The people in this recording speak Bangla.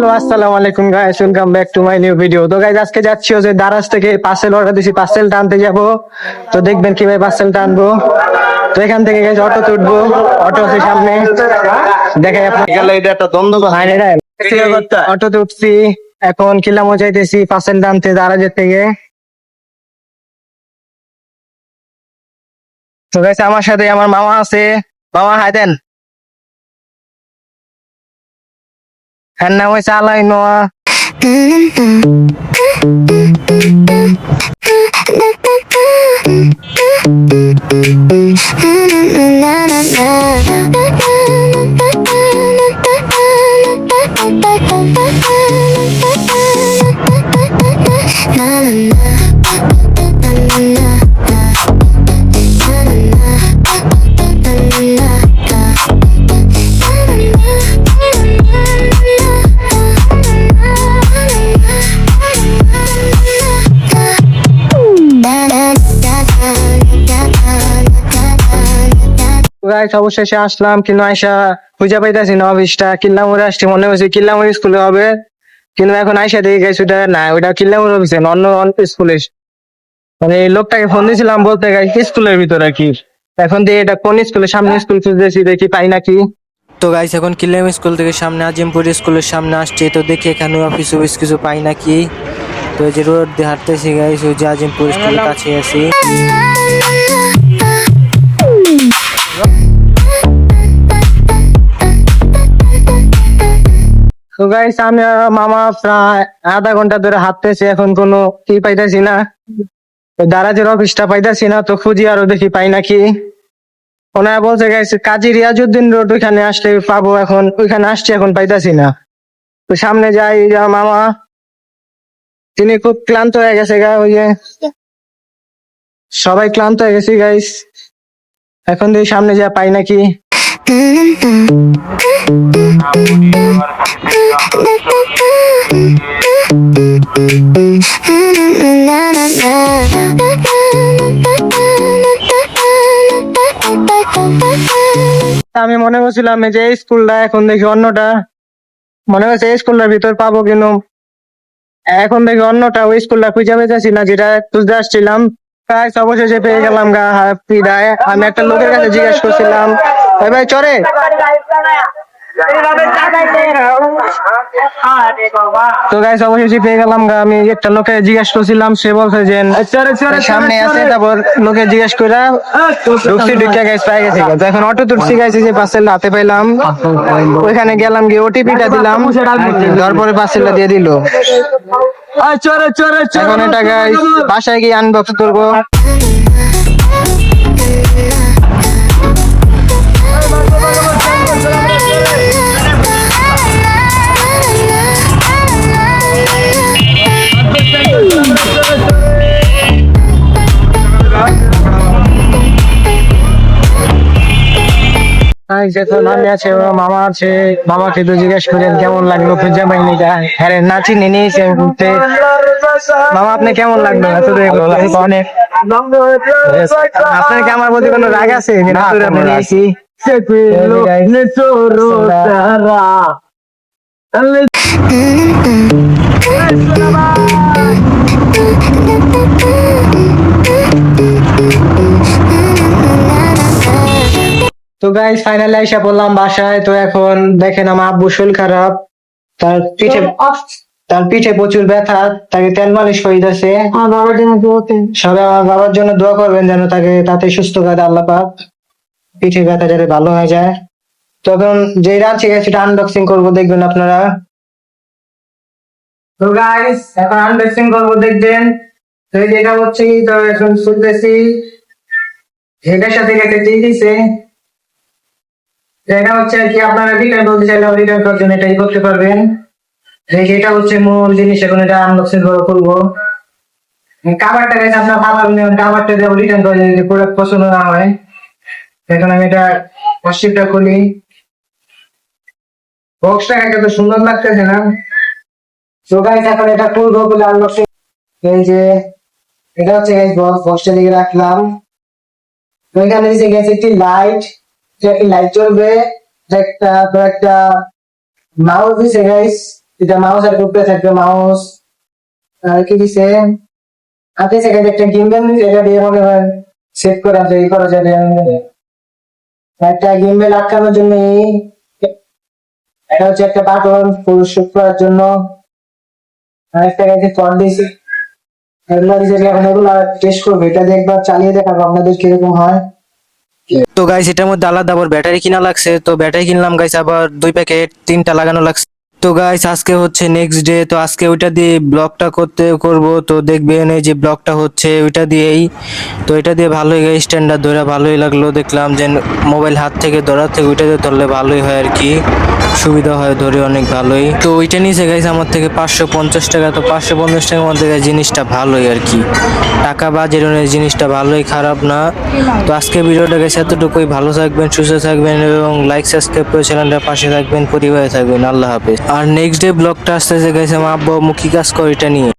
হ্যালো আসসালামু আলাইকুম guys, welcome back to my new video. তো গাইস আজকে যাচ্ছি যে দারাজ থেকে পার্সেল অর্ডার দিছি, পার্সেলটা আনতে যাব। তো দেখবেন কিভাবে পার্সেলটা আনবো। তো এখান থেকে গাইস অটো উঠবো, অটো আছে সামনে, দেখাই আপনাকে। গেলে এটা একটা দ্বন্দ্ব অটোতে উঠছি, এখন কিলামো যাইতেছি পার্সেলটা আনতে দারাজের থেকে। তো গাইস আমার সাথে আমার মামা আছে। মামা হাই দেন। এর নাম হয়েছে আলাই নোয়া। গাইস অবশেষে আসলাম, কিন্তু আয়সা খুঁজে পাইতেছি না অফিসটা। কিল্লামুড়ে আসছি, মনে হচ্ছে কিল্লামুড়ি স্কুলে হবে, কিন্তু এখন আয়সা দেখে গেছি ওটা না, ওইটা কিল্লামুড়ি অফিসে না, অন্য স্কুলে। মানে এই লোকটাকে ফোন দিয়েছিলাম বলতে গাইস স্কুলের ভিতরে কি, এখন দিয়ে এটা কোন স্কুলের সামনে স্কুল খুঁজতেছি, দেখি পাই নাকি। তো গাইস এখন কিল্লাম স্কুল থেকে সামনে আজিমপুর স্কুলের সামনে আসছে, তো দেখি এখানে অফিস কিছু পাই নাকি। তো এই যে রোড দিয়ে হাঁটতেছি গাইস, ওই যে আজিমপুর স্কুলের কাছে আছি। তো গাইস আমি আর মামা প্রায় আধা ঘন্টা ধরে হাঁটতেছি, এখন কোনো কি পাইতেছি না। ওই দারাজের অফিসটা পাইতেছি না, তো খুঁজি আরো দেখি পাই নাকি। ওনারা বলছে গাইস কাজী রিয়াজউদ্দিন রোড, ওইখানে আসলে পাবো, এখন ওইখানে আসছি, এখন পাইতেছি না। তো সামনে যাই, যা মামা তিনি খুব ক্লান্ত হয়ে গেছে গা, ওই যে সবাই ক্লান্ত হয়ে গেছি গাইস, এখন দেখি সামনে যা পাই নাকি। আমি মনে করছিলাম যে এই স্কুলটা, এখন দেখি অন্যটা। মনে হচ্ছে এই স্কুলটার ভিতর পাবো, কিন্তু এখন দেখি অন্যটা। ওই স্কুলটা খুঁজে পেয়েছি না, যেটা খুঁজতে আসছিলাম। প্রায় অবশেষে পেয়ে গেলাম গা বিদায়। আমি একটা লোকের কাছে জিজ্ঞেস করছিলাম, ভাই ভাই চরে। তো গাইস অবশেষে পেয়ে গেলাম গা। আমি একটা লোকে জিজ্ঞেস করছিলাম, সে বলছে যে সামনে আছে। তারপর লোকে জিজ্ঞেস করে ঢুকছি, ঢুকে গাইস পাই গেছি। তো এখন অটো তুলছি গাইস, যে পার্সেল হাতে পাইলাম, ওইখানে গেলাম, গিয়ে ওটিপিটা দিলাম, তারপরে পার্সেলটা দিয়ে দিল। এখন এটা গাইস বাসায় গিয়ে আনবক্স করবো। যখন আমি আছে, মামা আছে, মামাকে তো জিজ্ঞেস করেন কেমন লাগলো খুঁজে পাইনি। হ্যাঁ না চিনি নিয়েছি আমি ঘুরতে। মামা আপনি কেমন লাগলো? অনেক। আপনার কি আমার প্রতি কোনো রাগ আছে? নিয়েছি তো গাইস ফাইনালি আইসা পড়লাম বাসায়। তো এখন দেখেন আমার আব্বু শরীর খারাপ, তার পিঠে প্রচুর ব্যথা, তাকে তেল মালিশ করিতেছে। সবাই আমার বাবার জন্য দোয়া করবেন, যেন তাকে তাতে সুস্থ করে আল্লাহ পাক, পিঠে ব্যথা যাতে ভালো হয়ে যায়। তখন যে রাঁচি গেছে সেটা আনবক্সিং করবো, দেখবেন আপনারা। তো গাইস এখন আনবক্সিং করবো, দেখবেন। তো এই যেটা হচ্ছে কি, তো এখন শুনতেছি এটার সাথে গেছে দিয়েছে। এটা হচ্ছে আর কি, আপনারা রিটার্ন করতে চাইলে রিটার্ন করার জন্য এটাই করতে পারবেন। এটা হচ্ছে মূল জিনিস, এখন এটা আনবক্সিং করবো। কাভারটা গেছে আপনার ভালো, কাভারটা দেবো রিটার্ন করে, যদি প্রোডাক্ট পছন্দ না হয়। এখন আমি এটা ওয়াশিপটা খুলি। বক্সটা কত সুন্দর লাগতেছে না? তো গাইস এখন এটা খুলবো, বলে আনবক্সিং। এই যে এটা হচ্ছে গাইস বক্সটা দিকে রাখলাম। ওইখানে দিকে গেছে একটি লাইট, লাইট জ্বলবে, একটা মাউস দিছে গাইস। এটা মাউসের উপরে থাকবে মাউস। আর কি দিছে হাতে সেখানে একটা গিম্বল এটা দিয়ে মনে হয় সেট করা যায় ই করা যায়। একটা গিম্বল আটকানোর জন্য এটা হচ্ছে একটা বাটন ফুল শুট করার জন্য। আরেকটা গেছে ফোন দিয়েছি, এগুলো দিয়েছে, এখন এগুলো টেস্ট করবো, এটা দিয়ে একবার চালিয়ে দেখাবো আপনাদের কিরকম হয়। তো গাইস এটার মধ্যে আলাদা আবার ব্যাটারি কিনা লাগছে, তো ব্যাটারি কিনলাম গাইস, আবার 2 প্যাকেট 3টা লাগানো লাগছে। তো গাইস আজকে হচ্ছে নেক্সট ডে, তো আজকে ওইটা দিয়ে ব্লগটা করব, তো দেখবেন এই যে ব্লগটা হচ্ছে ওইটা দিয়েই। তো এটা দিয়ে ভালোই গাইস স্ট্যান্ডার্ড ধরে ভালোই লাগলো, দেখলাম যে মোবাইল হাত থেকে ধরার থেকে ওইটা দিয়ে ধরলে ভালোই হয় আর কি, সুবিধা হয় ধরে অনেক ভালোই। তো ওইটা নিয়েছে গাইস আমার থেকে 550 টাকা, তো 550 টাকার মধ্যে guys জিনিসটা ভালোই আর কি, টাকা বাজেটের জিনিসটা ভালোই, খারাপ না। তো আজকে ভিডিওটা গেছে এতটুকুই, ভালো থাকবেন, সুস্থ থাকবেন এবং লাইক সাবস্ক্রাইব করে চ্যানেলটার পাশে থাকবেন, পরিবারে থাকবেন। আল্লাহ হাফেজ। আর নেক্সট ডে ব্লগটা আসতেছে গেছে আমার আব্বু আম্মু কি কাজ করে এটা নিয়ে।